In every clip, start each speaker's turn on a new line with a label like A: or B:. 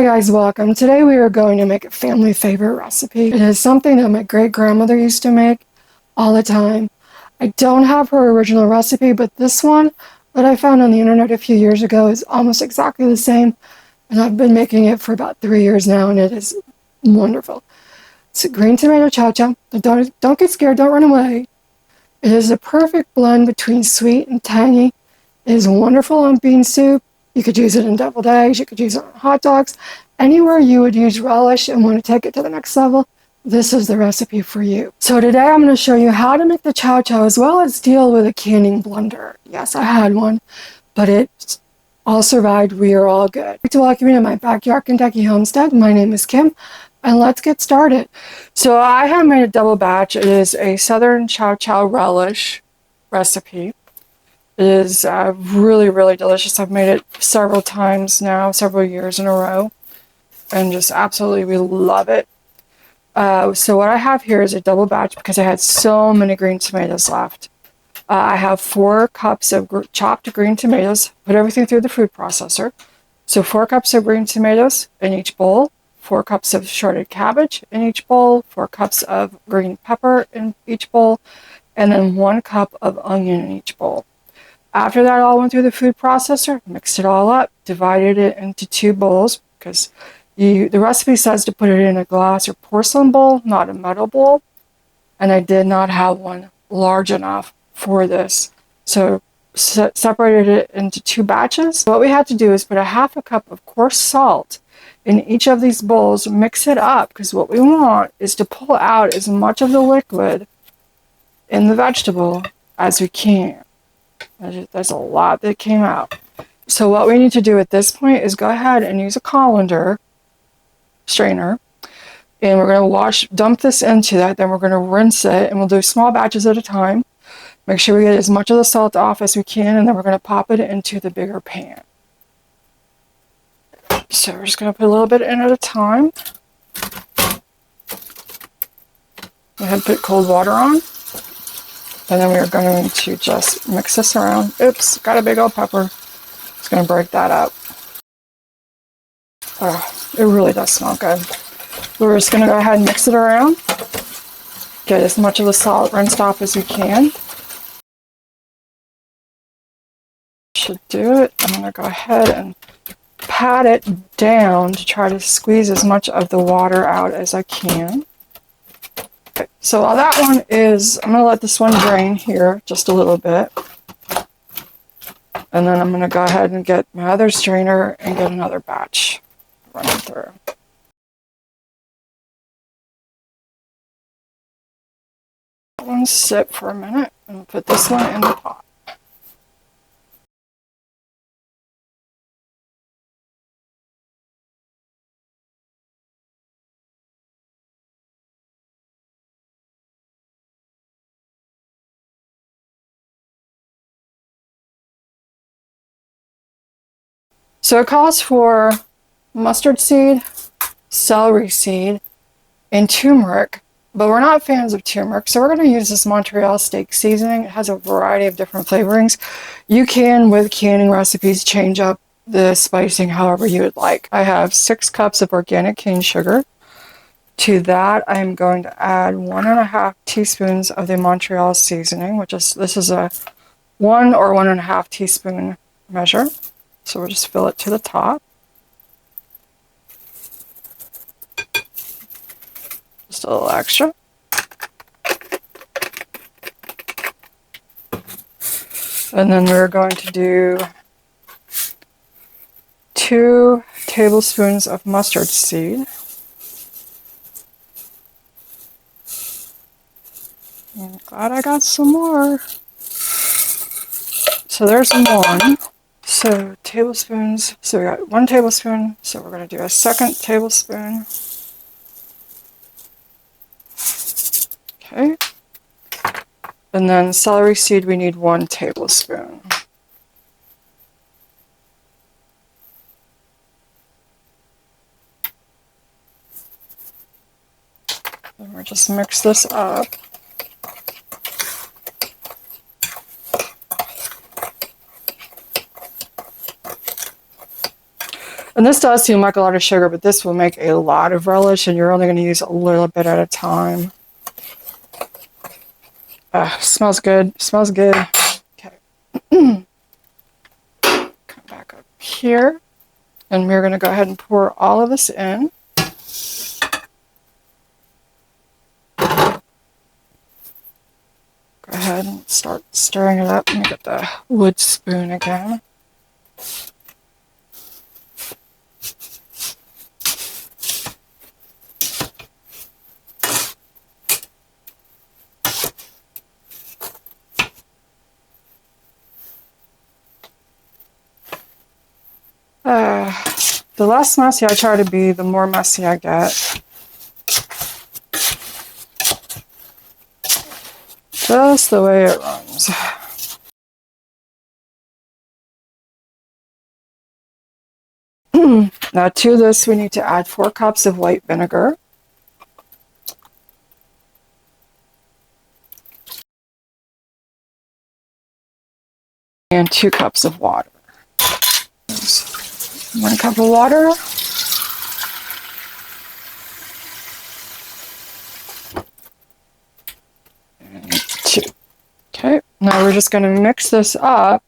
A: Hi guys, welcome. Today we are going to make a family favorite recipe. It is something that my great-grandmother used to make all the time. I don't have her original recipe, but this one that I found on the internet a few years ago is almost exactly the same, and I've been making it for about 3 years now, and it is wonderful. It's a green tomato chow chow. Don't get scared, don't run away. It is a perfect blend between sweet and tangy. It is wonderful on bean soup. You could use it in deviled eggs. You could use it on hot dogs. Anywhere you would use relish and want to take it to the next level, this is the recipe for you. So today I'm going to show you how to make the chow chow as well as deal with a canning blender. Yes, I had one, but it all survived. We are all good. I'd like to welcome you to my backyard Kentucky homestead. My name is Kim, and let's get started. So I have made a double batch. It is a Southern Chow Chow relish recipe. It is really, really delicious. I've made it several times now, several years in a row, and just absolutely we love it. So what I have here is a double batch because I had so many green tomatoes left. I have 4 cups of chopped green tomatoes, put everything through the food processor. So 4 cups of green tomatoes in each bowl, 4 cups of shredded cabbage in each bowl, 4 cups of green pepper in each bowl, and then 1 cup of onion in each bowl. After that all went through the food processor, mixed it all up, divided it into 2 bowls because the recipe says to put it in a glass or porcelain bowl, not a metal bowl. And I did not have one large enough for this. So separated it into 2 batches. What we had to do is put a half a cup of coarse salt in each of these bowls, mix it up, because what we want is to pull out as much of the liquid in the vegetable as we can. There's a lot that came out. So what we need to do at this point is go ahead and use a colander strainer, and we're going to dump this into that, then we're going to rinse it, and we'll do small batches at a time. Make sure we get as much of the salt off as we can, and then we're going to pop it into the bigger pan. So we're just going to put a little bit in at a time. Go ahead and put cold water on. And then we're going to just mix this around. Oops, got a big old pepper. Just going to break that up. Oh, it really does smell good. We're just going to go ahead and mix it around. Get as much of the salt rinsed off as we can. Should do it. I'm going to go ahead and pat it down to try to squeeze as much of the water out as I can. Okay, so while that one is, I'm going to let this one drain here just a little bit. And then I'm going to go ahead and get my other strainer and get another batch running through. That one sit for a minute and we'll put this one in the pot. So it calls for mustard seed, celery seed, and turmeric, but we're not fans of turmeric, so we're going to use this Montreal steak seasoning. It has a variety of different flavorings. You can, with canning recipes, change up the spicing however you would like. I have 6 cups of organic cane sugar. To that, I'm going to add 1.5 teaspoons of the Montreal seasoning, this is a 1 or 1.5 teaspoon measure. So we'll just fill it to the top. Just a little extra. And then we're going to do 2 tablespoons of mustard seed. I'm glad I got some more. So there's 1. So tablespoons, so we got 1 tablespoon, so we're going to do a 2nd tablespoon. Okay. And then celery seed, we need 1 tablespoon. And we'll just mix this up. And this does seem like a lot of sugar, but this will make a lot of relish, and you're only going to use a little bit at a time. Smells good. Smells good. Okay. Come back up here, and we're going to go ahead and pour all of this in. Go ahead and start stirring it up. Let me get the wood spoon again. The less messy I try to be, the more messy I get. Just the way it runs. Now to this we need to add 4 cups of white vinegar. And 2 cups of water. 1 cup of water. And 2. Okay, now we're just going to mix this up.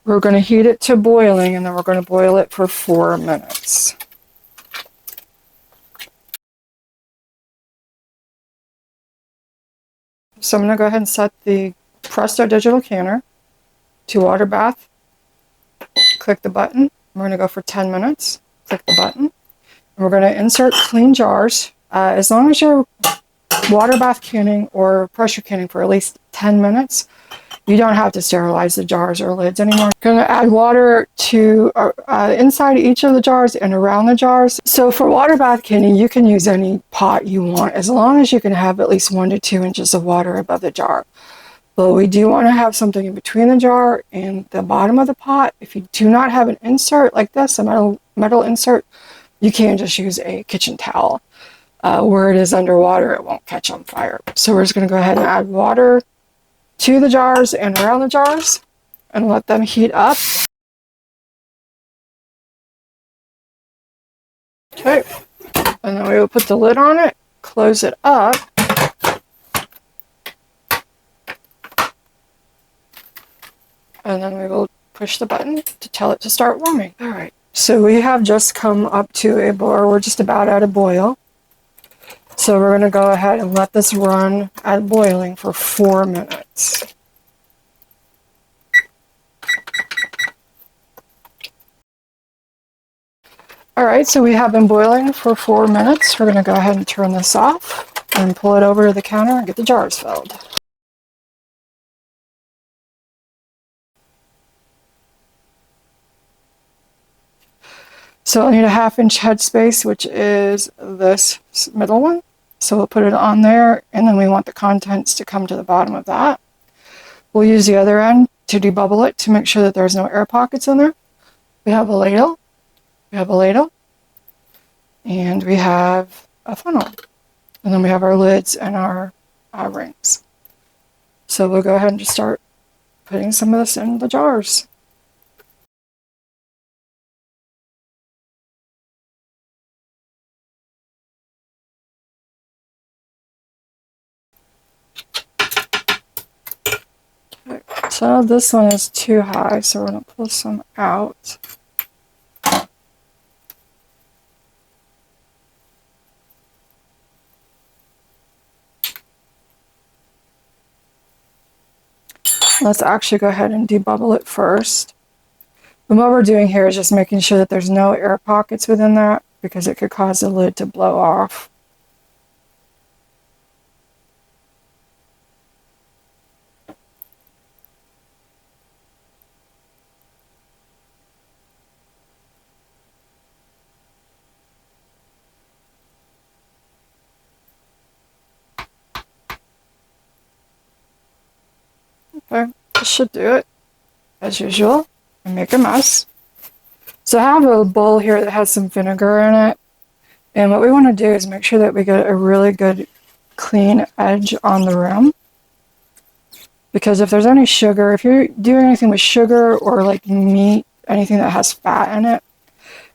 A: We're going to heat it to boiling, and then we're going to boil it for 4 minutes. So I'm going to go ahead and set the Presto digital canner to water bath. Click the button. We're going to go for 10 minutes. Click the button. And we're going to insert clean jars. As long as you're water bath canning or pressure canning for at least 10 minutes, you don't have to sterilize the jars or lids anymore. Going to add water to inside each of the jars and around the jars. So for water bath canning, you can use any pot you want as long as you can have at least 1 to 2 inches of water above the jar. But we do want to have something in between the jar and the bottom of the pot. If you do not have an insert like this, a metal insert, you can just use a kitchen towel. Where it is underwater, it won't catch on fire. So we're just going to go ahead and add water to the jars and around the jars and let them heat up. Okay, and then we will put the lid on it, close it up. And then we will push the button to tell it to start warming. All right, so we have just come up to a boil. We're just about at a boil. So we're going to go ahead and let this run at boiling for 4 minutes. All right, so we have been boiling for 4 minutes. We're going to go ahead and turn this off and pull it over to the counter and get the jars filled. So I need a 1/2 inch headspace, which is this middle one. So we'll put it on there, and then we want the contents to come to the bottom of that. We'll use the other end to debubble it to make sure that there's no air pockets in there. We have a ladle. We have a ladle. And we have a funnel. And then we have our lids and our rings. So we'll go ahead and just start putting some of this in the jars. So this one is too high, so we're going to pull some out. Let's actually go ahead and debubble it first. And what we're doing here is just making sure that there's no air pockets within that, because it could cause the lid to blow off. Okay, this should do it, as usual, and make a mess. So I have a bowl here that has some vinegar in it, and what we want to do is make sure that we get a really good clean edge on the rim. Because if there's any sugar, if you're doing anything with sugar or like meat, anything that has fat in it,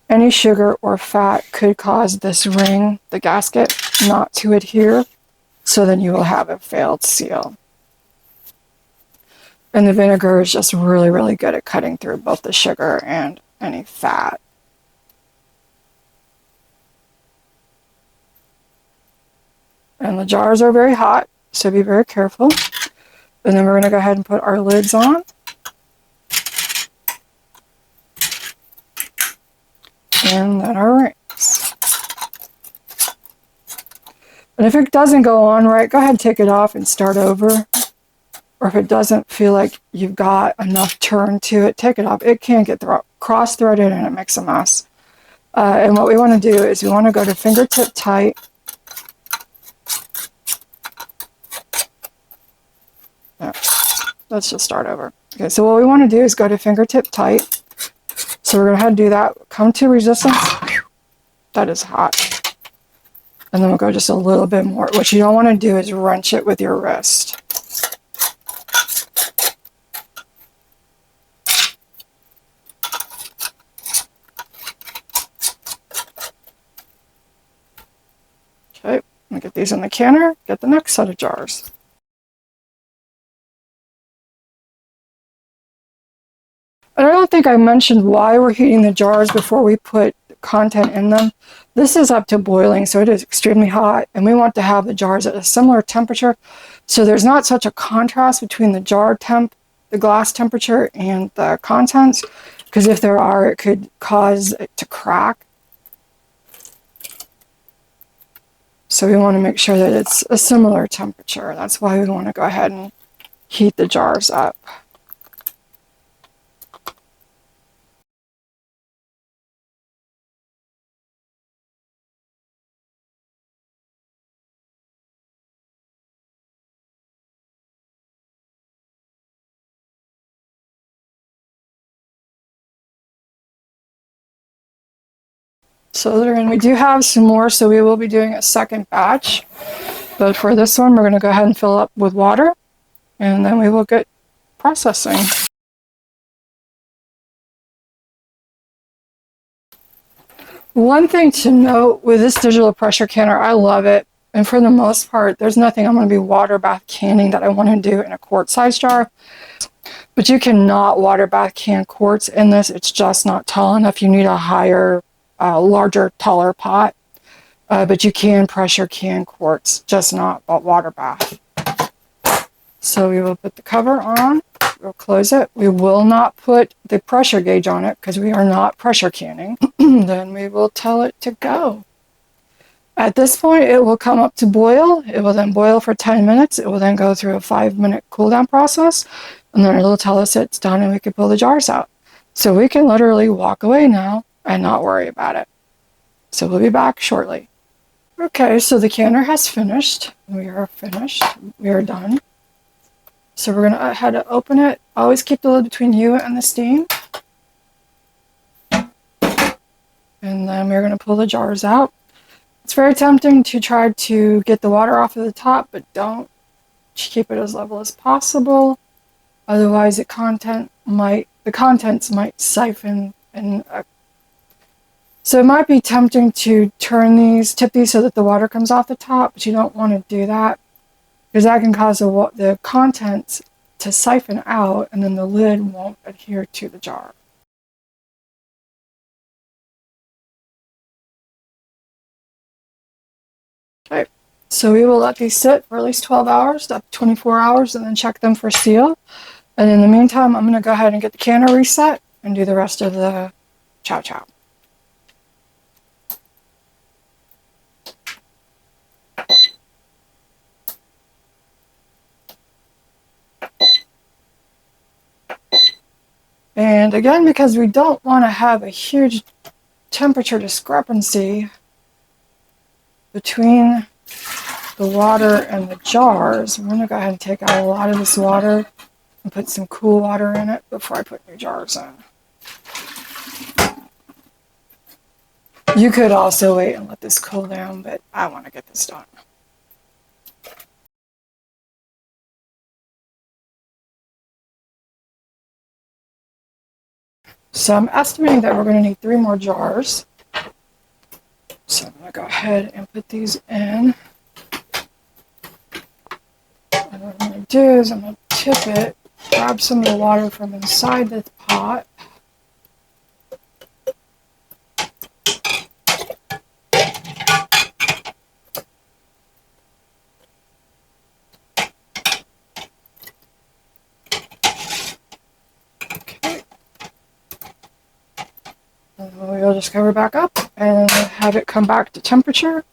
A: any sugar or fat could cause this ring, the gasket, not to adhere. So then you will have a failed seal. And the vinegar is just really, really good at cutting through both the sugar and any fat. And the jars are very hot, so be very careful. And then we're going to go ahead and put our lids on. And then our rings. And if it doesn't go on right, go ahead and take it off and start over. Or if it doesn't feel like you've got enough turn to it, take it off. It can get cross-threaded and it makes a mess. And what we want to do is we want to go to fingertip tight. Yeah, let's just start over. Okay, so what we want to do is go to fingertip tight. So we're going to have to do that. Come to resistance. That is hot. And then we'll go just a little bit more. What you don't want to do is wrench it with your wrist. Okay, I'm going to get these in the canner, get the next set of jars. And I don't think I mentioned why we're heating the jars before we put content in them. This is up to boiling, so it is extremely hot, and we want to have the jars at a similar temperature so there's not such a contrast between the jar temp, the glass temperature, and the contents, because if there are, it could cause it to crack. So we want to make sure that it's a similar temperature. That's why we want to go ahead and heat the jars up. So then we do have some more, so we will be doing a second batch. But for this one, we're going to go ahead and fill up with water, and then we will get processing. One thing to note with this digital pressure canner, I love it. And for the most part, there's nothing I'm going to be water bath canning that I want to do in a quart size jar. But you cannot water bath can quarts in this. It's just not tall enough. You need a higher, larger, taller pot. But you can pressure can quarts, just not a water bath. So we will put the cover on. We'll close it. We will not put the pressure gauge on it because we are not pressure canning. Then we will tell it to go. At this point, it will come up to boil. It will then boil for 10 minutes. It will then go through a 5-minute cool down process. And then it'll tell us it's done and we can pull the jars out. So we can literally walk away now and not worry about it. So we'll be back shortly. Okay, so the canner has finished. We are finished. We are done. So we're going to head to open it. Always keep the lid between you and the steam. And then we're going to pull the jars out. It's very tempting to try to get the water off of the top, but don't. Keep it as level as possible. Otherwise, the contents might siphon. So it might be tempting to tip these so that the water comes off the top, but you don't want to do that because that can cause the contents to siphon out, and then the lid won't adhere to the jar. Okay, so we will let these sit for at least 12 hours, up to 24 hours, and then check them for seal. And in the meantime, I'm going to go ahead and get the canner reset and do the rest of the Chow Chow. And again, because we don't want to have a huge temperature discrepancy between the water and the jars, I'm going to go ahead and take out a lot of this water and put some cool water in it before I put new jars in. You could also wait and let this cool down, but I want to get this done. So I'm estimating that we're going to need 3 more jars. So I'm going to go ahead and put these in. And what I'm going to do is I'm going to tip it, grab some of the water from inside the pot. Okay. And we'll just cover back up and have it come back to temperature.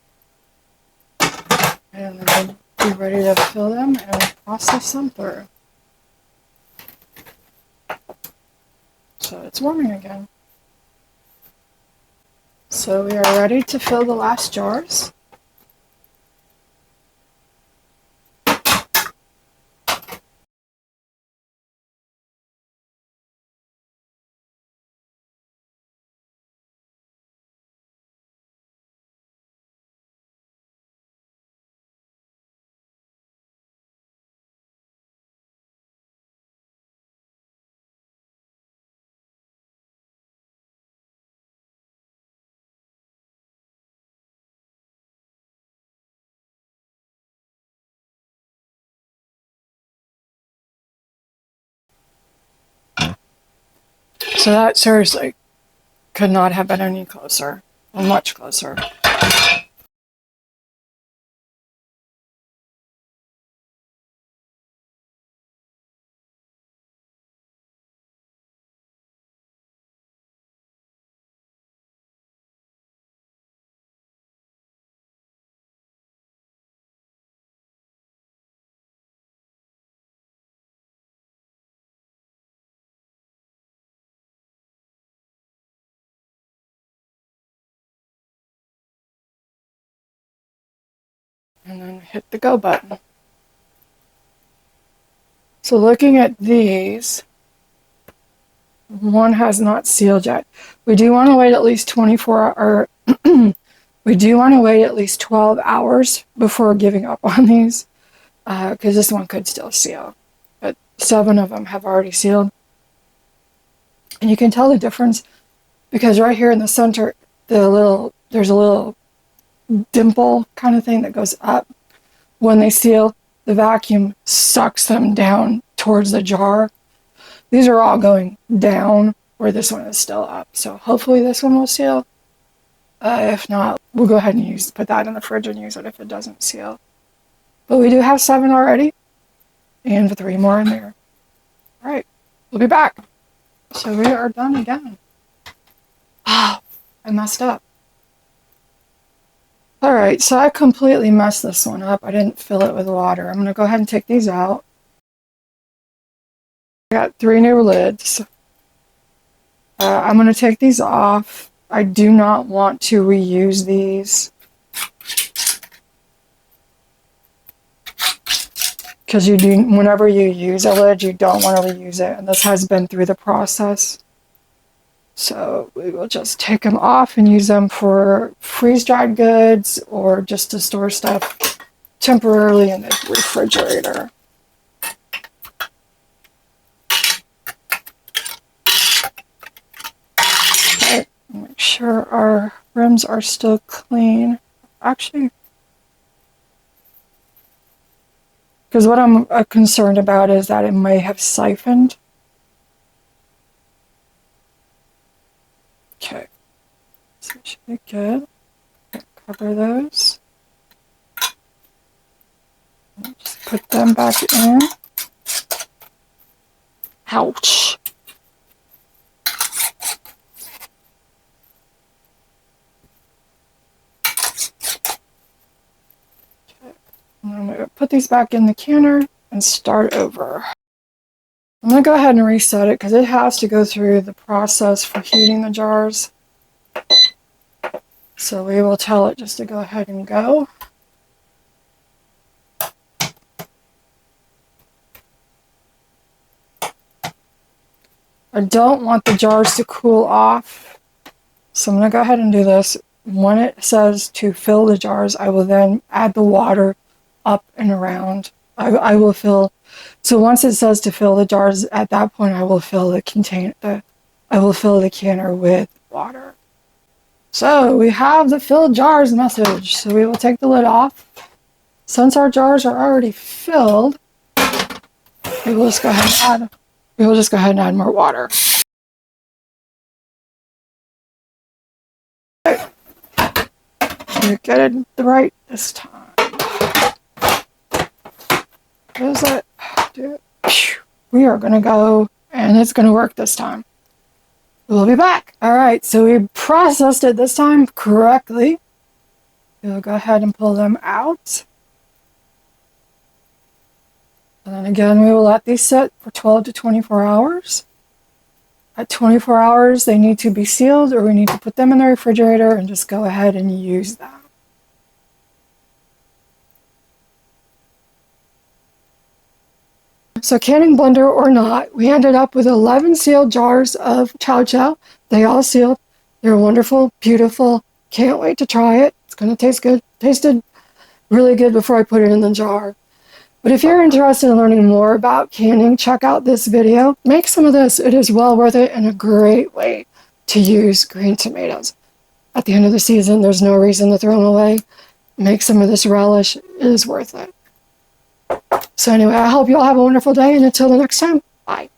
A: And then we'll be ready to fill them and process them through. So it's warming again. So we are ready to fill the last jars. So that seriously could not have been any closer, or much closer. And then hit the go button. So looking at these, one has not sealed yet. We do want to wait at least 24 or we do want to wait at least 12 hours before giving up on these, because this one could still seal. But 7 of them have already sealed. And you can tell the difference because right here in the center, there's a little dimple kind of thing that goes up. When they seal, the vacuum sucks them down towards the jar. These are all going down where this one is still up. So hopefully this one will seal. If not, we'll go ahead and put that in the fridge and use it if it doesn't seal. But we do have 7 already and 3 more in there. All right, we'll be back. So we are done again. Ah, I messed up. Alright, so I completely messed this one up. I didn't fill it with water. I'm going to go ahead and take these out. I got 3 new lids. I'm going to take these off. I do not want to reuse these. Because whenever you use a lid, you don't want to reuse it. And this has been through the process. So we will just take them off and use them for freeze-dried goods or just to store stuff temporarily in the refrigerator. Okay, make sure our rims are still clean. Actually, because what I'm concerned about is that it may have siphoned. Okay, so it should be good. Cover those. Just put them back in. Ouch. Okay. I'm going to put these back in the canner and start over. I'm going to go ahead and reset it because it has to go through the process for heating the jars. So we will tell it just to go ahead and go. I don't want the jars to cool off. So I'm going to go ahead and do this. When it says to fill the jars, I will then add the water up and around. I will fill. So once it says to fill the jars, at that point I will fill the container. I will fill the canner with water. So we have the filled jars message. So we will take the lid off. Since our jars are already filled, we will just go ahead and add more water. You get it right this time. What is it? We are gonna go, and it's gonna work this time. We'll be back. All right, so we processed it this time correctly. We'll go ahead and pull them out. And then again, we will let these sit for 12 to 24 hours. At 24 hours, they need to be sealed, or we need to put them in the refrigerator and just go ahead and use them. So canning blender or not, we ended up with 11 sealed jars of Chow Chow. They all sealed. They're wonderful, beautiful. Can't wait to try it. It's going to taste good. Tasted really good before I put it in the jar. But if you're interested in learning more about canning, check out this video. Make some of this. It is well worth it and a great way to use green tomatoes. At the end of the season, there's no reason to throw them away. Make some of this relish. It is worth it. So anyway, I hope you all have a wonderful day, and until the next time, bye.